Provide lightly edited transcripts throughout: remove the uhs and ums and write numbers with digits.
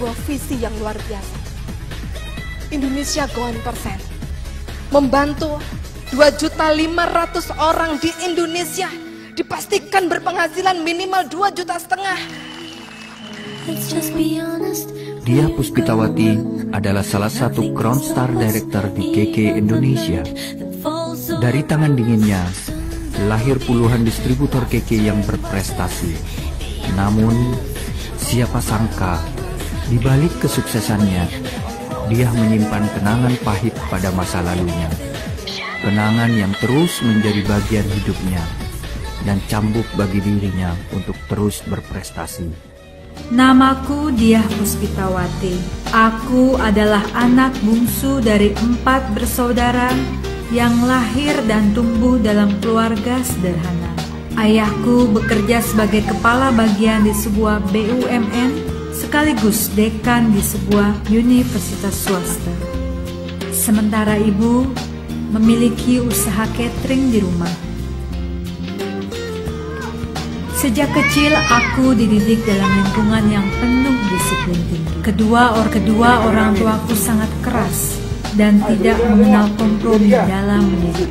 sebuah visi yang luar biasa. Indonesia Going Persen membantu 2.500.000 orang di Indonesia dipastikan berpenghasilan minimal 2,5 juta. Dia Puspitawati adalah salah satu Crown Star Director di KK Indonesia. Dari tangan dinginnya lahir puluhan distributor KK yang berprestasi. Namun siapa sangka di balik kesuksesannya dia menyimpan kenangan pahit pada masa lalunya. Kenangan yang terus menjadi bagian hidupnya dan cambuk bagi dirinya untuk terus berprestasi. Namaku Diah Puspitawati. Aku adalah anak bungsu dari 4 bersaudara yang lahir dan tumbuh dalam keluarga sederhana. Ayahku bekerja sebagai kepala bagian di sebuah BUMN sekaligus dekan di sebuah universitas swasta. Sementara ibu memiliki usaha catering di rumah. Sejak kecil aku dididik dalam lingkungan yang penuh disiplin tinggi. Kedua orang tuaku sangat keras dan tidak mengenal kompromi dalam mendidik.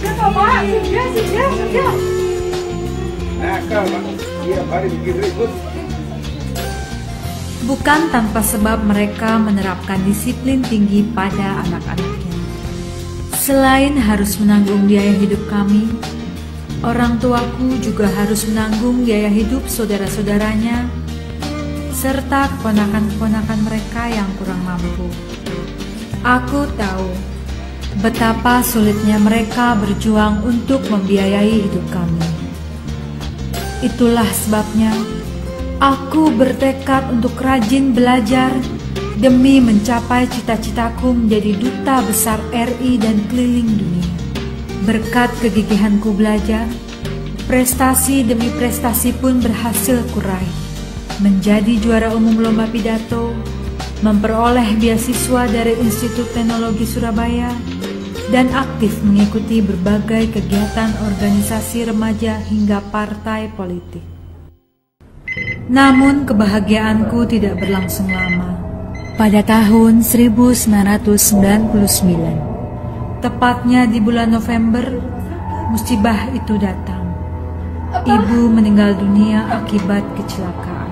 Bukan tanpa sebab mereka menerapkan disiplin tinggi pada anak-anaknya. Selain harus menanggung biaya hidup kami, orang tuaku juga harus menanggung biaya hidup saudara-saudaranya, serta keponakan-keponakan mereka yang kurang mampu. Aku tahu betapa sulitnya mereka berjuang untuk membiayai hidup kami. Itulah sebabnya aku bertekad untuk rajin belajar demi mencapai cita-citaku menjadi duta besar RI dan keliling dunia. Berkat kegigihanku belajar, prestasi demi prestasi pun berhasil kurai. Menjadi juara umum lomba pidato, memperoleh beasiswa dari Institut Teknologi Surabaya, dan aktif mengikuti berbagai kegiatan organisasi remaja hingga partai politik. Namun kebahagiaanku tidak berlangsung lama. Pada tahun 1999, tepatnya di bulan November, musibah itu datang. Ibu meninggal dunia akibat kecelakaan.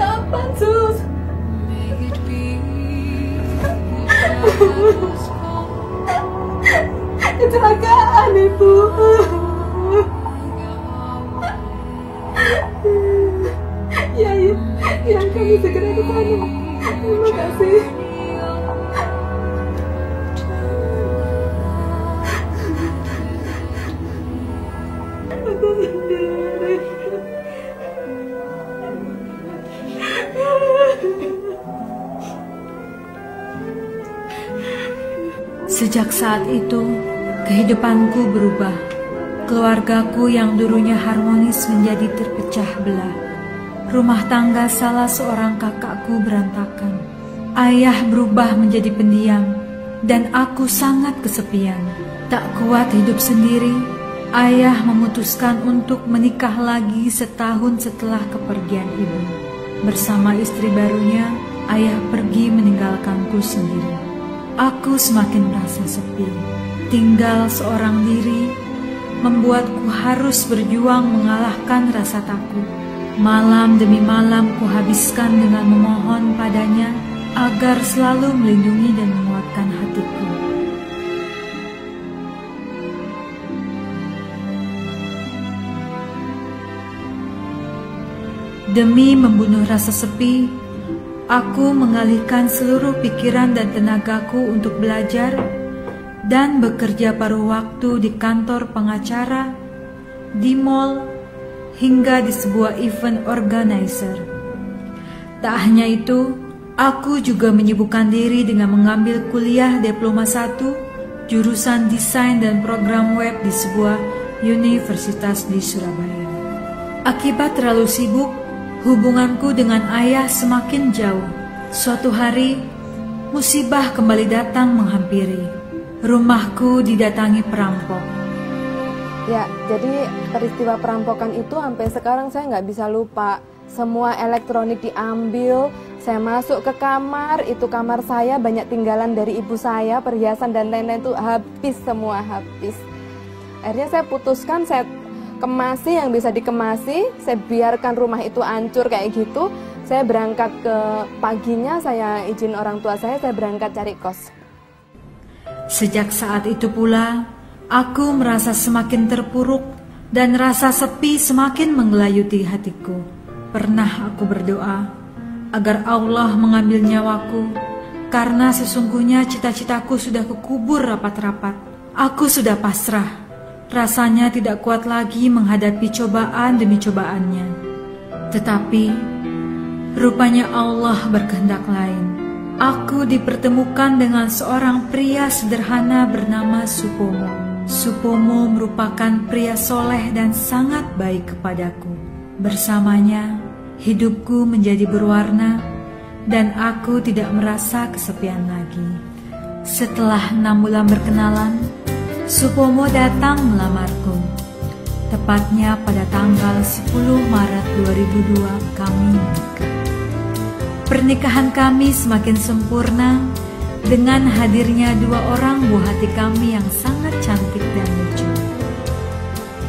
Kapan, Sus? Kecelakaan, Ibu. Ya, kami segera ke sana. Terima kasih. Aku sendiri. Sejak saat itu, kehidupanku berubah. Keluargaku yang dulunya harmonis menjadi terpecah belah. Rumah tangga salah seorang kakakku berantakan. Ayah berubah menjadi pendiam, dan aku sangat kesepian. Tak kuat hidup sendiri, ayah memutuskan untuk menikah lagi setahun setelah kepergian ibu. Bersama istri barunya, ayah pergi meninggalkanku sendiri. Aku semakin merasa sepi. Tinggal seorang diri membuatku harus berjuang mengalahkan rasa takut. Malam demi malam kuhabiskan dengan memohon padanya agar selalu melindungi dan menguatkan hatiku. Demi membunuh rasa sepi, aku mengalihkan seluruh pikiran dan tenagaku untuk belajar dan bekerja paruh waktu di kantor pengacara, di mall, hingga di sebuah event organizer. Tak hanya itu, aku juga menyibukkan diri dengan mengambil kuliah Diploma 1 jurusan Desain dan Program Web di sebuah universitas di Surabaya. Akibat terlalu sibuk, hubunganku dengan ayah semakin jauh. Suatu hari, musibah kembali datang menghampiri. Rumahku didatangi perampok. Ya, jadi peristiwa perampokan itu sampai sekarang saya nggak bisa lupa. Semua elektronik diambil, Saya masuk ke kamar, itu kamar saya banyak tinggalan dari ibu saya, perhiasan dan lain-lain itu habis semua, habis. Akhirnya saya putuskan, saya kemasi yang bisa dikemasi, saya biarkan rumah itu hancur kayak gitu. Saya berangkat ke paginya, saya izin orang tua saya berangkat cari kos. Sejak saat itu pula, aku merasa semakin terpuruk dan rasa sepi semakin menggelayuti hatiku. Pernah aku berdoa agar Allah mengambil nyawaku, karena sesungguhnya cita-citaku sudah kukubur rapat-rapat. Aku sudah pasrah, rasanya tidak kuat lagi menghadapi cobaan demi cobaannya. Tetapi rupanya Allah berkehendak lain. Aku dipertemukan dengan seorang pria sederhana bernama Supomo. Supomo merupakan pria soleh dan sangat baik kepadaku. Bersamanya, hidupku menjadi berwarna dan aku tidak merasa kesepian lagi. Setelah 6 bulan berkenalan, Supomo datang melamarku. Tepatnya pada tanggal 10 Maret 2002 kami menikah. Pernikahan kami semakin sempurna dengan hadirnya 2 orang buah hati kami yang sangat cantik dan lucu.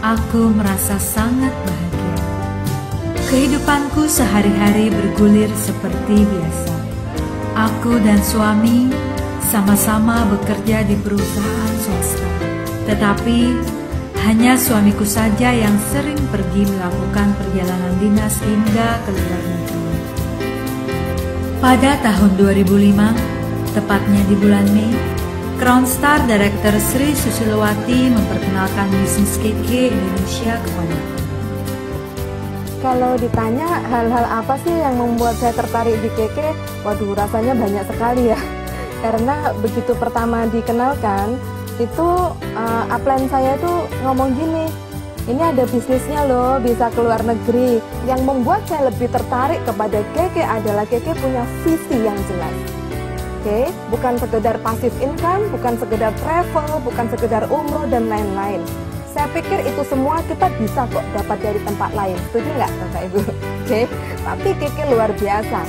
Aku merasa sangat bahagia. Kehidupanku sehari-hari bergulir seperti biasa. Aku dan suami sama-sama bekerja di perusahaan swasta. Tetapi hanya suamiku saja yang sering pergi melakukan perjalanan dinas hingga ke luar negeri. Pada tahun 2005, tepatnya di bulan Mei, Crown Star Director Sri Susilowati memperkenalkan bisnis KK Indonesia kepadaku. Kalau ditanya hal-hal apa sih yang membuat saya tertarik di KK, waduh rasanya banyak sekali ya. Karena begitu pertama dikenalkan, itu upline saya itu ngomong gini, ini ada bisnisnya loh, bisa ke luar negeri. Yang membuat saya lebih tertarik kepada KK adalah KK punya visi yang jelas. Oke, bukan sekedar passive income, bukan sekedar travel, bukan sekedar umroh dan lain-lain. Saya pikir itu semua kita bisa kok dapat dari tempat lain. Setuju nggak Bapak Ibu? Oke, tapi KK luar biasa.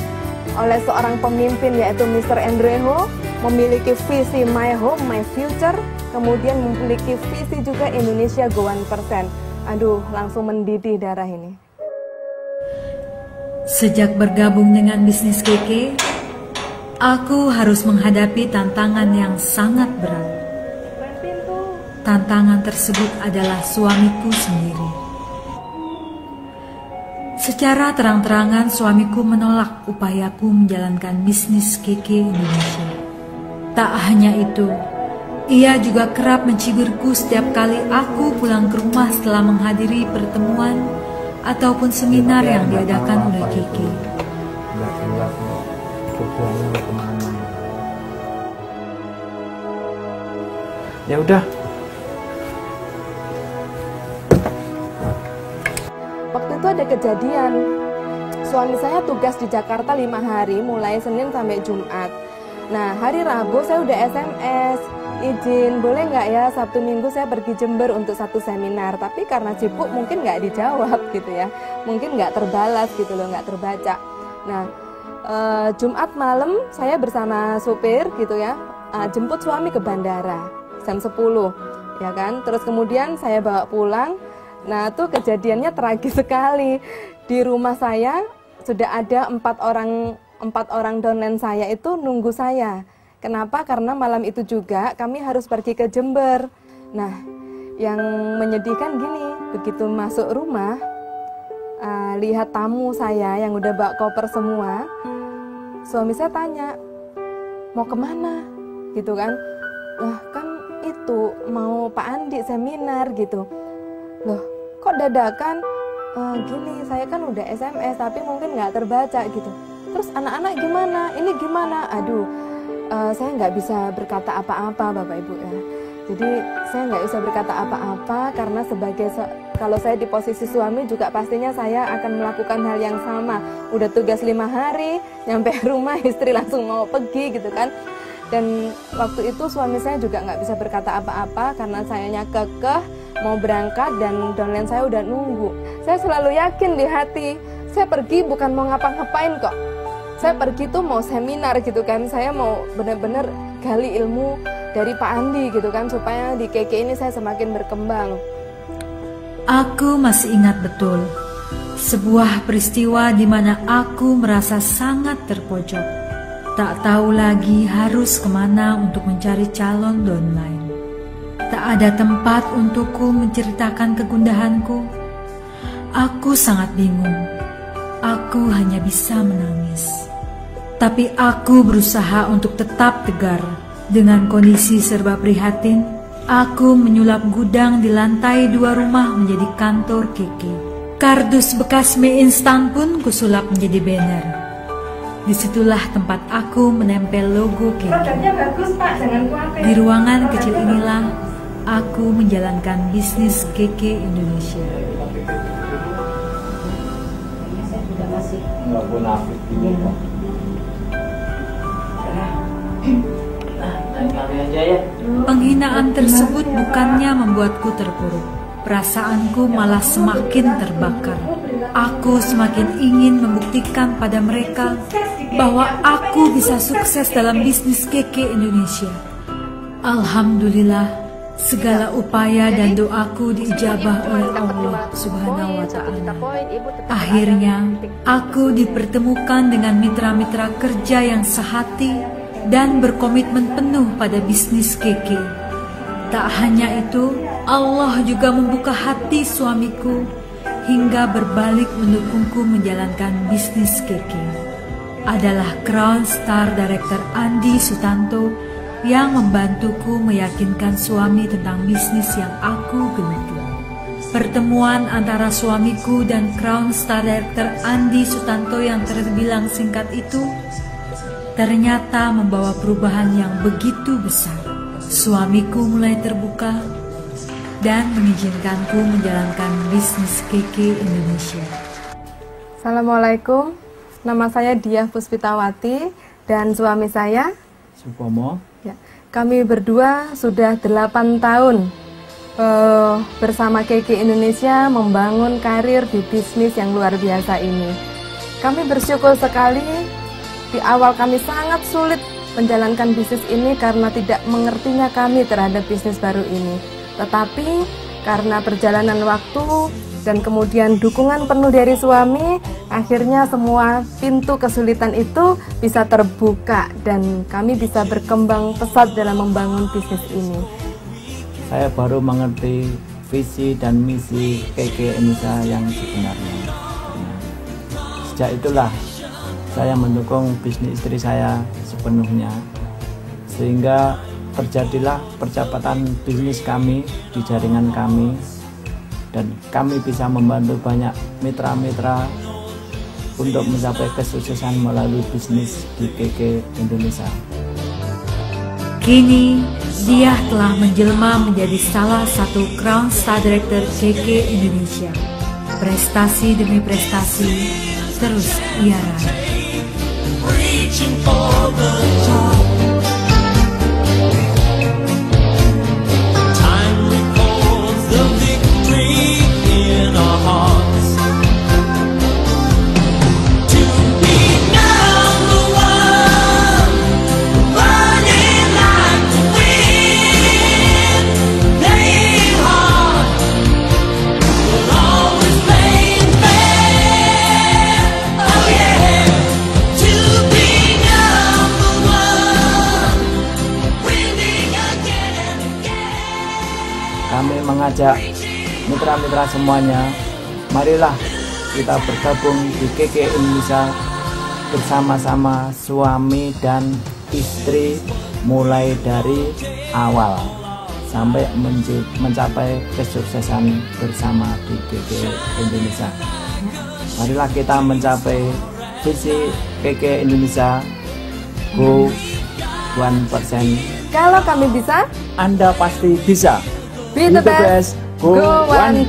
Oleh seorang pemimpin yaitu Mr. Andre Ho, memiliki visi My Home, My Future, kemudian memiliki visi juga Indonesia Go 1%. Aduh, langsung mendidih darah ini. Sejak bergabung dengan bisnis KK, aku harus menghadapi tantangan yang sangat berat. Tantangan tersebut adalah suamiku sendiri. Secara terang-terangan suamiku menolak upayaku menjalankan bisnis KK Indonesia. Tak hanya itu, ia juga kerap mencibirku setiap kali aku pulang ke rumah setelah menghadiri pertemuan ataupun seminar yang diadakan oleh KK. Ya udah. Waktu itu ada kejadian, suami saya tugas di Jakarta 5 hari, mulai Senin sampai Jumat. Nah, hari Rabu saya udah SMS, izin boleh nggak ya Sabtu Minggu saya pergi Jember untuk satu seminar. Tapi karena sibuk mungkin nggak dijawab gitu ya, mungkin nggak terbalas gitu loh, nggak terbaca. Nah, Jumat malam saya bersama supir gitu ya, jemput suami ke bandara jam 10 ya kan. Terus kemudian saya bawa pulang. Nah, tuh kejadiannya tragis sekali. Di rumah saya sudah ada 4 orang downline saya itu nunggu saya. Kenapa? Karena malam itu juga kami harus pergi ke Jember. Nah, yang menyedihkan gini, begitu masuk rumah, lihat tamu saya yang udah bawa koper semua, suami saya tanya, mau kemana? Gitu kan? Lah kan itu mau Pak Andi seminar gitu. Loh, kok dadakan? Gini, saya kan udah SMS tapi mungkin nggak terbaca gitu. Terus anak-anak gimana? Ini gimana? Aduh, saya nggak bisa berkata apa-apa Bapak Ibu ya. Jadi saya nggak bisa berkata apa-apa karena kalau saya di posisi suami juga pastinya saya akan melakukan hal yang sama. Udah tugas 5 hari, nyampe rumah istri langsung mau pergi gitu kan. Dan waktu itu suami saya juga nggak bisa berkata apa-apa karena sayanya kekeh mau berangkat dan downline saya udah nunggu. Saya selalu yakin di hati, saya pergi bukan mau ngapa-ngapain kok. saya pergi tuh mau seminar gitu kan, saya mau bener-bener gali ilmu dari Pak Andi gitu kan, supaya di KK ini saya semakin berkembang. Aku masih ingat betul sebuah peristiwa di mana aku merasa sangat terpojok. Tak tahu lagi harus kemana untuk mencari calon downline. Tak ada tempat untukku menceritakan kegundahanku. Aku sangat bingung. Aku hanya bisa menangis. Tapi aku berusaha untuk tetap tegar. Dengan kondisi serba prihatin, aku menyulap gudang di lantai 2 rumah menjadi kantor KK. Kardus bekas mie instan pun kusulap menjadi banner. Disitulah tempat aku menempel logo KK. Produknya bagus Pak, jangan khawatir. Di ruangan kecil inilah aku menjalankan bisnis KK Indonesia. Penghinaan tersebut bukannya membuatku terpuruk. Perasaanku malah semakin terbakar. Aku semakin ingin membuktikan pada mereka bahwa aku bisa sukses dalam bisnis KK Indonesia. Alhamdulillah, segala upaya dan doaku diijabah oleh Allah Subhanahu wa Ta'ala. Akhirnya, aku dipertemukan dengan mitra-mitra kerja yang sehati dan berkomitmen penuh pada bisnis KK. Tak hanya itu, Allah juga membuka hati suamiku hingga berbalik mendukungku menjalankan bisnis KK. Adalah Crown Star Director Andi Sutanto yang membantuku meyakinkan suami tentang bisnis yang aku geluti. Pertemuan antara suamiku dan Crown Star Director Andi Sutanto yang terbilang singkat itu ternyata membawa perubahan yang begitu besar. Suamiku mulai terbuka dan mengizinkanku menjalankan bisnis KK Indonesia. Assalamualaikum, nama saya Diah Puspitawati dan suami saya Supomo. Ya, kami berdua sudah 8 tahun bersama KK Indonesia membangun karir di bisnis yang luar biasa ini. Kami bersyukur sekali, di awal kami sangat sulit menjalankan bisnis ini karena tidak mengertinya kami terhadap bisnis baru ini. Tetapi karena perjalanan waktu dan kemudian dukungan penuh dari suami, akhirnya semua pintu kesulitan itu bisa terbuka dan kami bisa berkembang pesat dalam membangun bisnis ini. Saya baru mengerti visi dan misi KK Indonesia yang sebenarnya. Sejak itulah saya mendukung bisnis istri saya sepenuhnya, sehingga terjadilah percepatan bisnis kami di jaringan kami, dan kami bisa membantu banyak mitra-mitra untuk mencapai kesuksesan melalui bisnis di KK Indonesia. Kini, dia telah menjelma menjadi salah satu Crown Star Director KK Indonesia. Prestasi demi prestasi terus ia raih. Reaching for the top. Time records the victory in our hearts. To be number one, running like the wind, playing hard, but always playing fair. Oh yeah. Kami mengajak mitra-mitra semuanya, marilah kita bergabung di KK Indonesia bersama-sama suami dan istri, mulai dari awal sampai mencapai kesuksesan bersama di KK Indonesia. Marilah kita mencapai visi KK Indonesia Go 1%. Kalau kami bisa, Anda pasti bisa. be the best, go 1%.